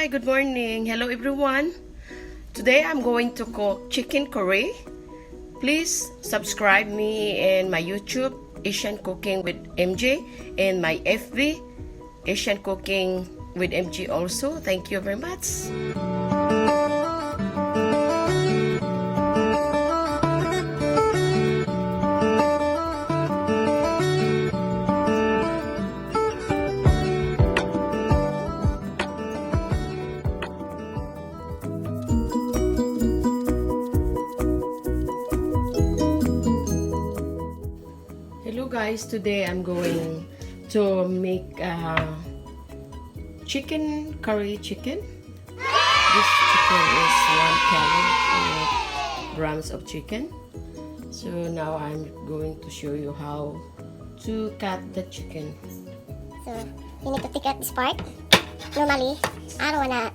Hi, good morning. Hello everyone. Today I'm going to cook chicken curry. Please subscribe me in my YouTube Asian Cooking with MJ and my FB Asian Cooking with MJ also. Thank you very much. Hello guys, today I'm going to make chicken curry chicken. This chicken is 1 grams of chicken. So now I'm going to show you how to cut the chicken. So you need to take out this part. Normally, I don't wanna.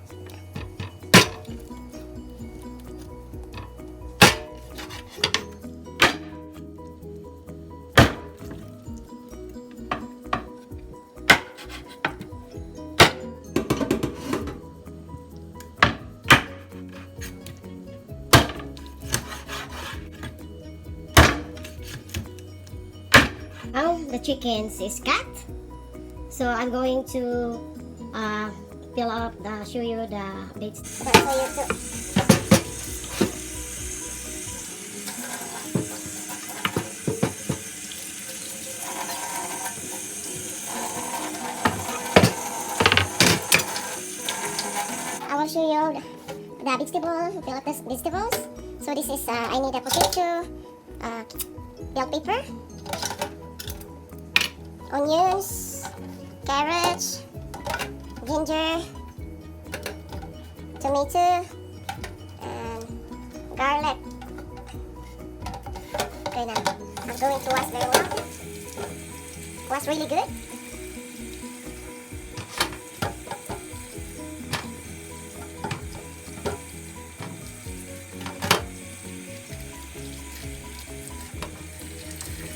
Now the chickens is cut. So I'm going to peel off show you the bits. So you to I will show you the vegetable, peel off the vegetables. So this is I need a potato, bell pepper, onions, carrots, ginger, tomato, and garlic. Okay, now I'm going to wash very well. Wash really good.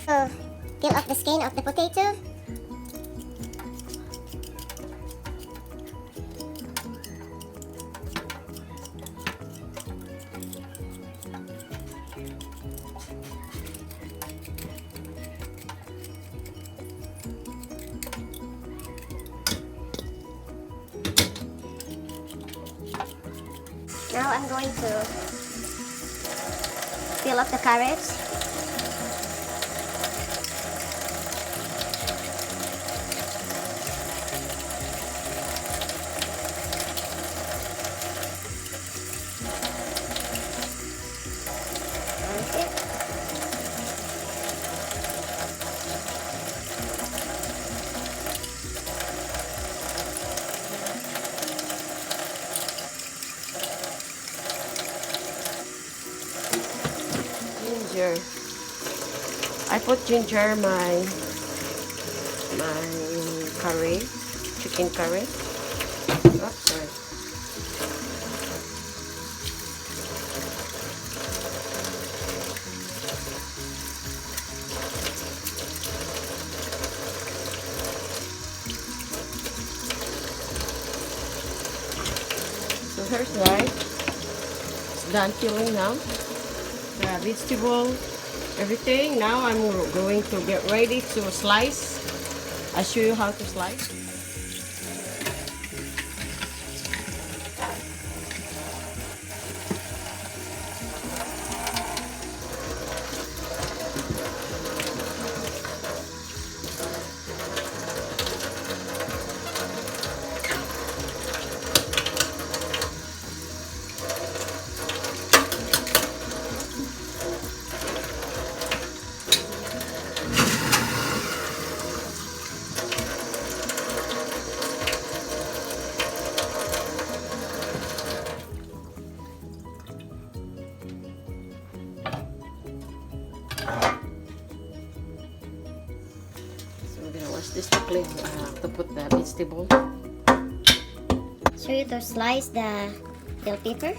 So, peel off the skin of the potato. Now I'm going to peel off the carrots. Ginger. I put ginger my curry, chicken curry. Oh, sorry. So here's rice. It's done peeling now. The vegetable, everything. Now I'm going to get ready to slice. I'll show you how to slice. Wash this to clean to put the vegetable. Show you to slice the bell pepper.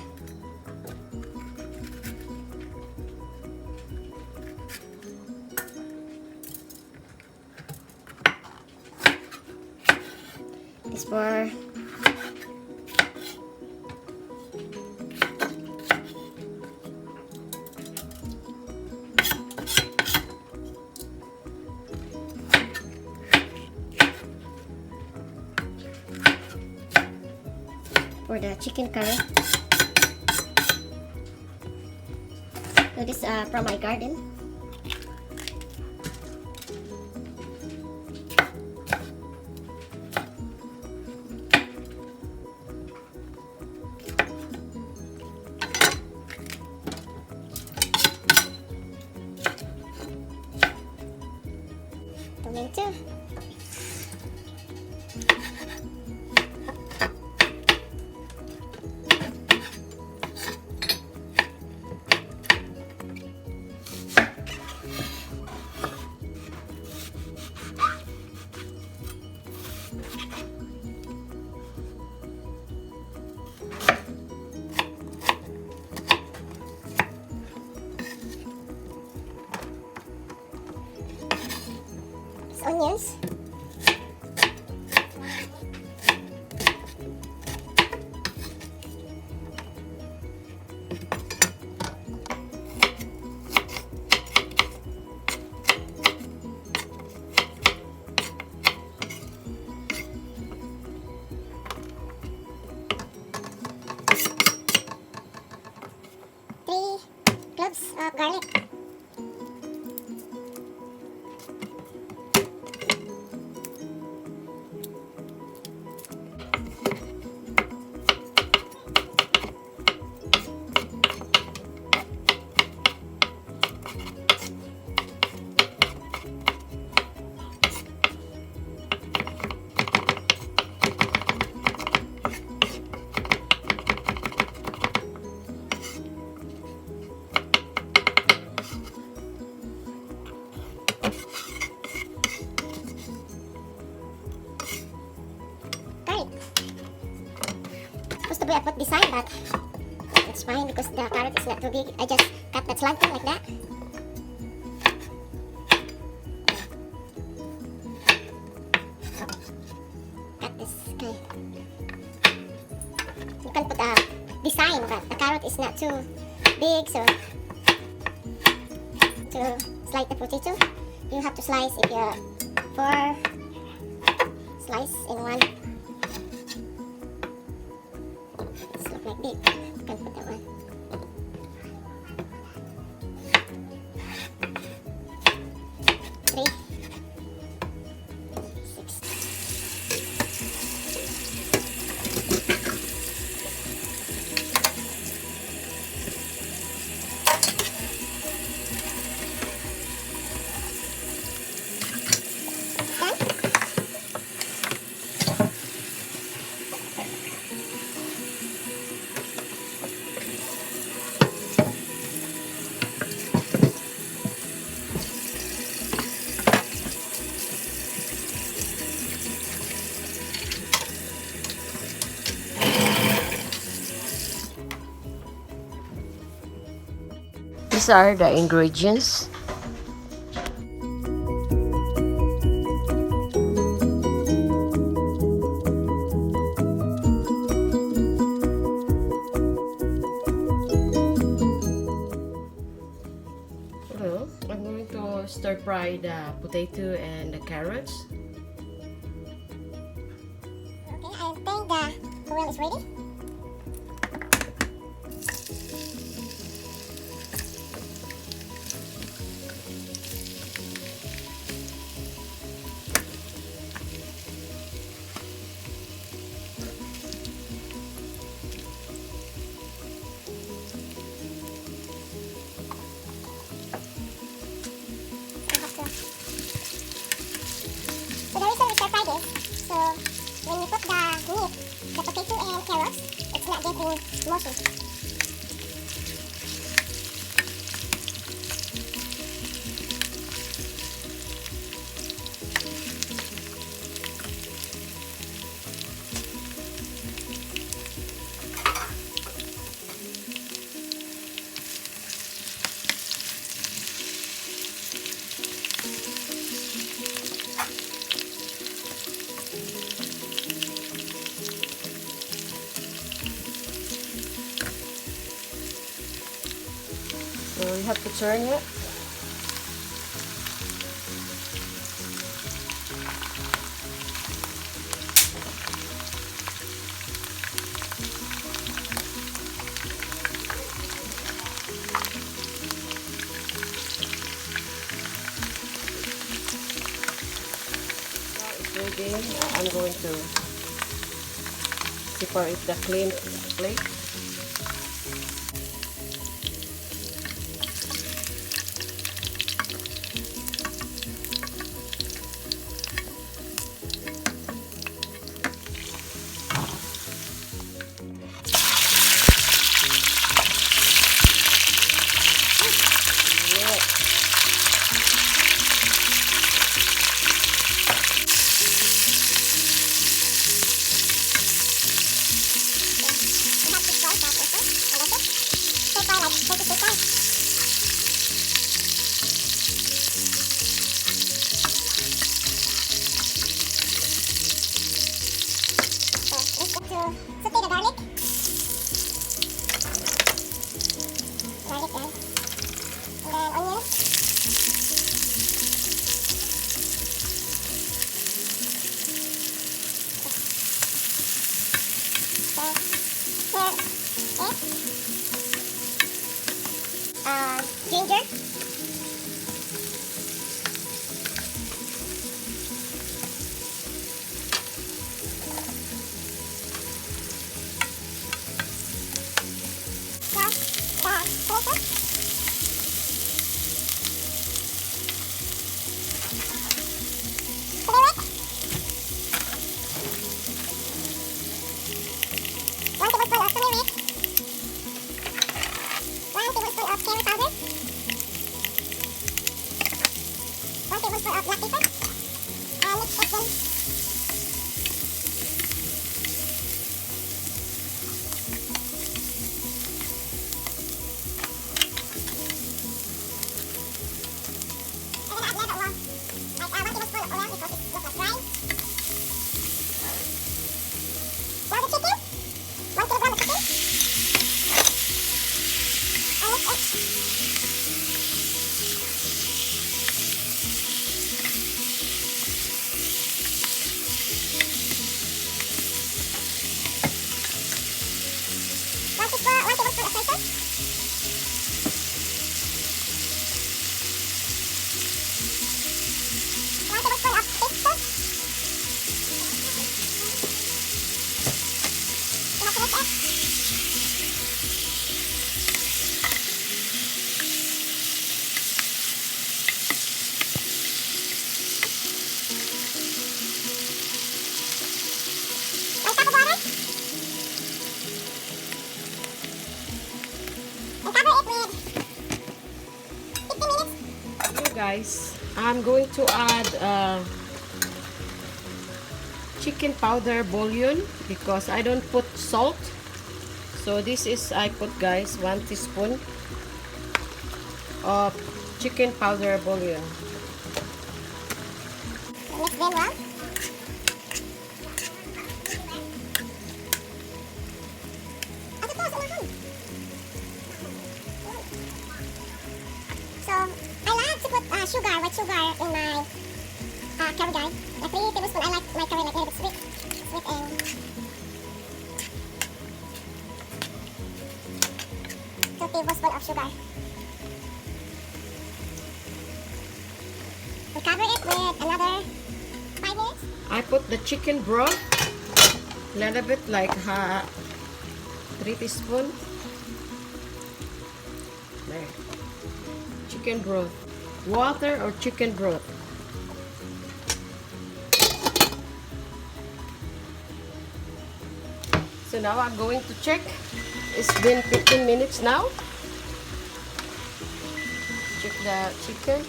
This for for the chicken curry. So this from my garden. Tomato. Onions. Three cloves of garlic. Supposed to be I put this side, but it's fine because the carrot is not too big. I just cut that slanting like that. Cut this kind. You can put a design, but the carrot is not too big, so to slice the potato, you have to slice if you're 4 slice in one. Like big. You can put that one. Three. 6. Done. These are the ingredients. Well, I'm going to stir fry the potato and the carrots. Okay, I think the oil is ready. So the reason we stir fry this, so when you put the meat, the potato and carrots, it's not getting mushy. So you have to turn it. Then I'm going to separate the clean plate. Saute the garlic. Garlic, guys. And then onions. Ginger. Guys, I'm going to add chicken powder bouillon because I don't put salt. So this is, I put, guys, 1 teaspoon of chicken powder bouillon. Mix them well. So I like to put sugar, white sugar in my curry guide. Like 3 tablespoons. I like my curry like a little bit sweet. Sweet and 2 tablespoons of sugar. We cover it with another 5 minutes. I put the chicken broth, a little bit like 3 teaspoons. There. Chicken broth. Water or chicken broth. So now I'm going to check. It's been 15 minutes now. Check the chicken.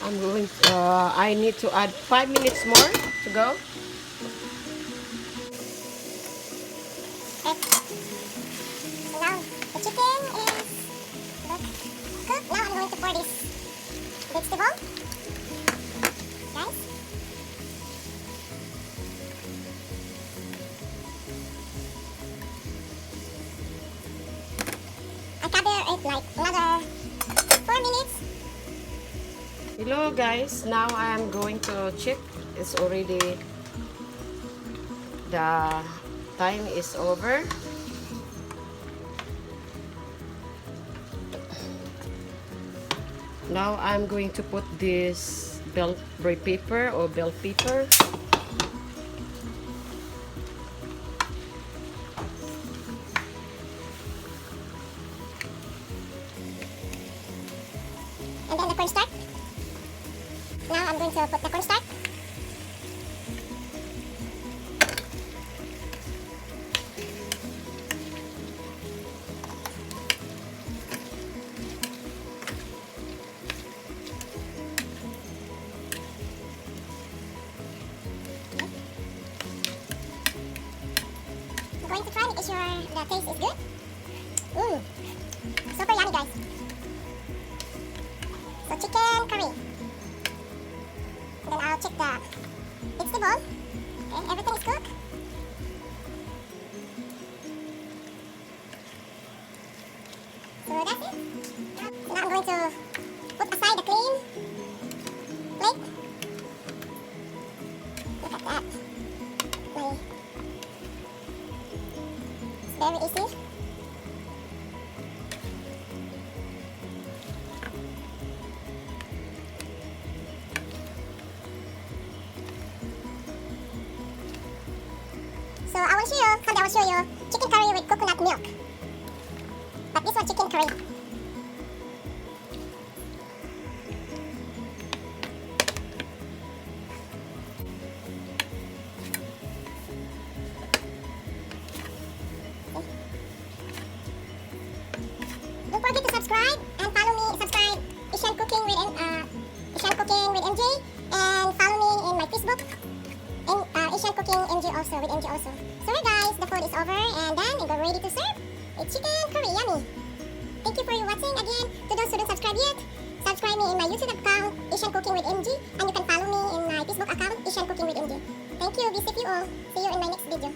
I'm going to, I need to add 5 minutes more to go. So now the chicken is cooked. Now I'm going to pour this vegetable. Guys. I cover it like another 4 minutes. Hello guys, now I am going to check. It's already, the time is over. Now I'm going to put this bell pepper or bell pepper. And then the cornstarch. Now I'm going to put the cornstarch. I'm going to try, make sure the taste is good. Super yummy, guys. So chicken curry. And then I'll check it's the bowl. Okay, everything is cooked. So that's it. So now I'm going to put aside the clean plate. Look at that. It's very easy. So I will show you, someday I will show you chicken curry with coconut milk. But this one chicken curry. Don't forget to subscribe and follow me. Subscribe Asian Cooking with MJ, and follow me in my Facebook. Asian Cooking MJ also, with MJ also. So here guys, the food is over and then we're ready to serve. It's chicken curry, yummy. Thank you for watching again. To those who don't subscribe yet, subscribe me in my YouTube account, Asian Cooking with MJ, and you can follow me in my Facebook account, Asian Cooking with MJ. Thank you, be safe you all. See you in my next video.